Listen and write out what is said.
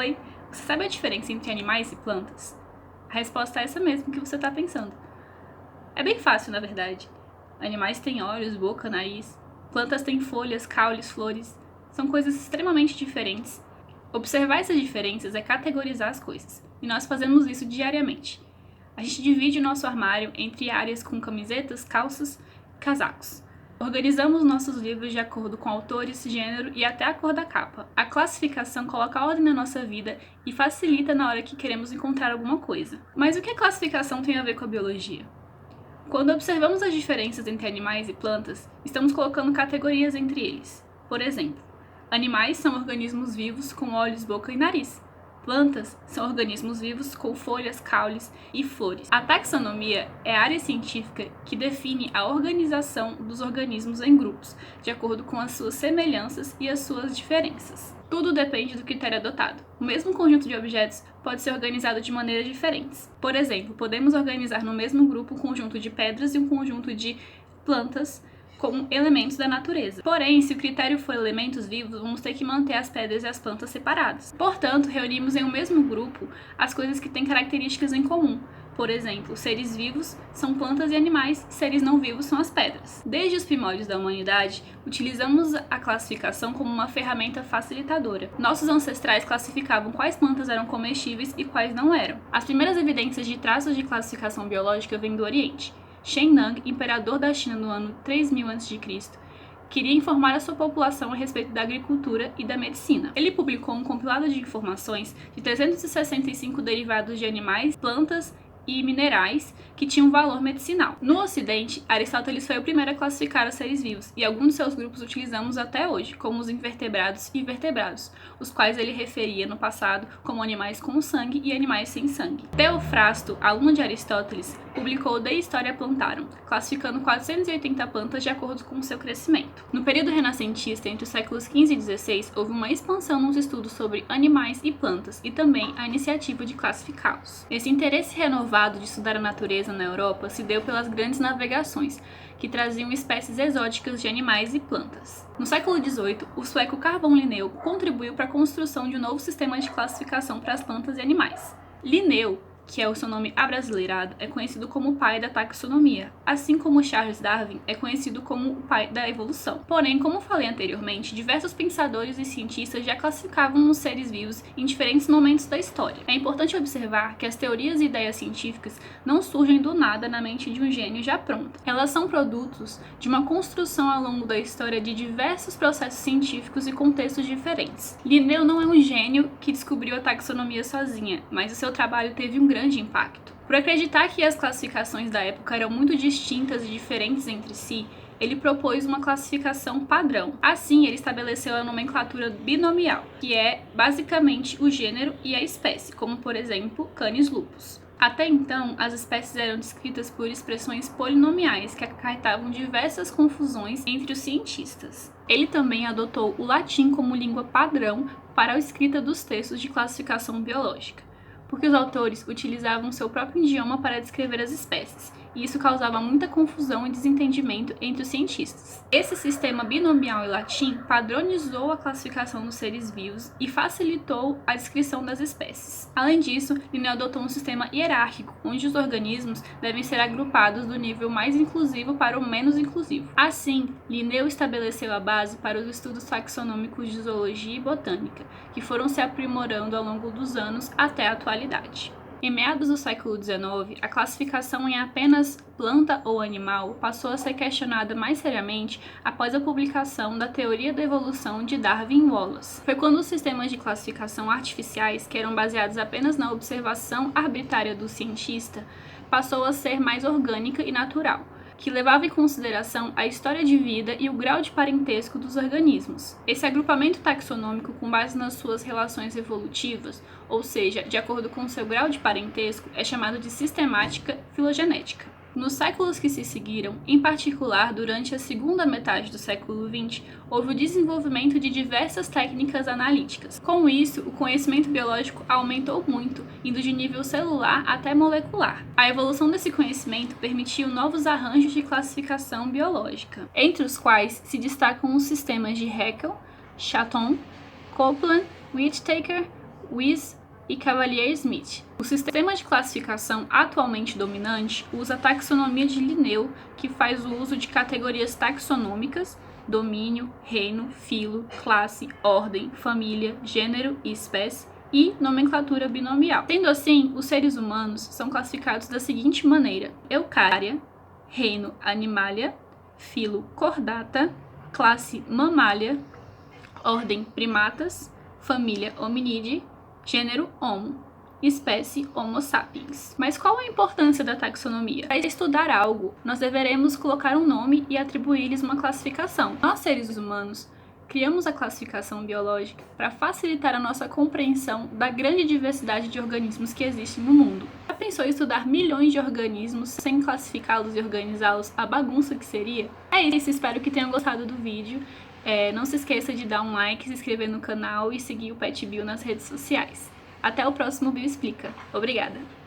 Oi, você sabe a diferença entre animais e plantas? A resposta é essa mesmo que você está pensando. É bem fácil, na verdade. Animais têm olhos, boca, nariz. Plantas têm folhas, caules, flores. São coisas extremamente diferentes. Observar essas diferenças é categorizar as coisas, e nós fazemos isso diariamente. A gente divide o nosso armário entre áreas com camisetas, calças e casacos. Organizamos nossos livros de acordo com autores, gênero e até a cor da capa. A classificação coloca ordem na nossa vida e facilita na hora que queremos encontrar alguma coisa. Mas o que a classificação tem a ver com a biologia? Quando observamos as diferenças entre animais e plantas, estamos colocando categorias entre eles. Por exemplo, animais são organismos vivos com olhos, boca e nariz. Plantas são organismos vivos com folhas, caules e flores. A taxonomia é a área científica que define a organização dos organismos em grupos, de acordo com as suas semelhanças e as suas diferenças. Tudo depende do critério adotado. O mesmo conjunto de objetos pode ser organizado de maneiras diferentes. Por exemplo, podemos organizar no mesmo grupo um conjunto de pedras e um conjunto de plantas como elementos da natureza. Porém, se o critério for elementos vivos, vamos ter que manter as pedras e as plantas separadas. Portanto, reunimos em um mesmo grupo as coisas que têm características em comum. Por exemplo, seres vivos são plantas e animais, seres não vivos são as pedras. Desde os primórdios da humanidade, utilizamos a classificação como uma ferramenta facilitadora. Nossos ancestrais classificavam quais plantas eram comestíveis e quais não eram. As primeiras evidências de traços de classificação biológica vêm do Oriente. Shen Nang, imperador da China no ano 3000 a.C., queria informar a sua população a respeito da agricultura e da medicina. Ele publicou um compilado de informações de 365 derivados de animais, plantas e minerais que tinham valor medicinal. No Ocidente, Aristóteles foi o primeiro a classificar os seres vivos, e alguns de seus grupos utilizamos até hoje, como os invertebrados e vertebrados, os quais ele referia no passado como animais com sangue e animais sem sangue. Teofrasto, aluno de Aristóteles, publicou De Historia Plantarum, classificando 480 plantas de acordo com seu crescimento. No período renascentista, entre os séculos XV e XVI, houve uma expansão nos estudos sobre animais e plantas, e também a iniciativa de classificá-los. Esse interesse renovado de estudar a natureza na Europa se deu pelas grandes navegações, que traziam espécies exóticas de animais e plantas. No século XVIII, o sueco Carl Linneu contribuiu para a construção de um novo sistema de classificação para as plantas e animais. Linneu, que é o seu nome abrasileirado, é conhecido como o pai da taxonomia, assim como Charles Darwin é conhecido como o pai da evolução. Porém, como falei anteriormente, diversos pensadores e cientistas já classificavam os seres vivos em diferentes momentos da história. É importante observar que as teorias e ideias científicas não surgem do nada na mente de um gênio já pronto. Elas são produtos de uma construção ao longo da história de diversos processos científicos e contextos diferentes. Linneu não é um gênio que descobriu a taxonomia sozinha, mas o seu trabalho teve um grande impacto. Por acreditar que as classificações da época eram muito distintas e diferentes entre si, ele propôs uma classificação padrão. Assim, ele estabeleceu a nomenclatura binomial, que é basicamente o gênero e a espécie, como por exemplo, Canis lupus. Até então, as espécies eram descritas por expressões polinomiais que acarretavam diversas confusões entre os cientistas. Ele também adotou o latim como língua padrão para a escrita dos textos de classificação biológica, porque os autores utilizavam seu próprio idioma para descrever as espécies, e isso causava muita confusão e desentendimento entre os cientistas. Esse sistema binomial e latim padronizou a classificação dos seres vivos e facilitou a descrição das espécies. Além disso, Linneu adotou um sistema hierárquico, onde os organismos devem ser agrupados do nível mais inclusivo para o menos inclusivo. Assim, Linneu estabeleceu a base para os estudos taxonômicos de zoologia e botânica, que foram se aprimorando ao longo dos anos até a atualidade. Em meados do século XIX, a classificação em apenas planta ou animal passou a ser questionada mais seriamente após a publicação da Teoria da Evolução de Darwin e Wallace. Foi quando os sistemas de classificação artificiais, que eram baseados apenas na observação arbitrária do cientista, passou a ser mais orgânica e natural, que levava em consideração a história de vida e o grau de parentesco dos organismos. Esse agrupamento taxonômico, com base nas suas relações evolutivas, ou seja, de acordo com seu grau de parentesco, é chamado de sistemática filogenética. Nos séculos que se seguiram, em particular durante a segunda metade do século XX, houve o desenvolvimento de diversas técnicas analíticas. Com isso, o conhecimento biológico aumentou muito, indo de nível celular até molecular. A evolução desse conhecimento permitiu novos arranjos de classificação biológica, entre os quais se destacam os sistemas de Haeckel, Chapton, Copeland, Whittaker, Wyss e Cavalier-Smith. O sistema de classificação atualmente dominante usa a taxonomia de Linneu, que faz o uso de categorias taxonômicas, domínio, reino, filo, classe, ordem, família, gênero e espécie, e nomenclatura binomial. Sendo assim, os seres humanos são classificados da seguinte maneira: Eucária, reino Animalia, filo Chordata, classe Mammalia, ordem Primatas, família Hominidae, gênero Homo, espécie Homo sapiens. Mas qual a importância da taxonomia? Para estudar algo, nós deveremos colocar um nome e atribuir-lhes uma classificação. Nós, seres humanos, criamos a classificação biológica para facilitar a nossa compreensão da grande diversidade de organismos que existem no mundo. Já pensou em estudar milhões de organismos sem classificá-los e organizá-los? A bagunça que seria? É isso, espero que tenham gostado do vídeo. Não se esqueça de dar um like, se inscrever no canal e seguir o PetBio nas redes sociais. Até o próximo Bio Explica. Obrigada!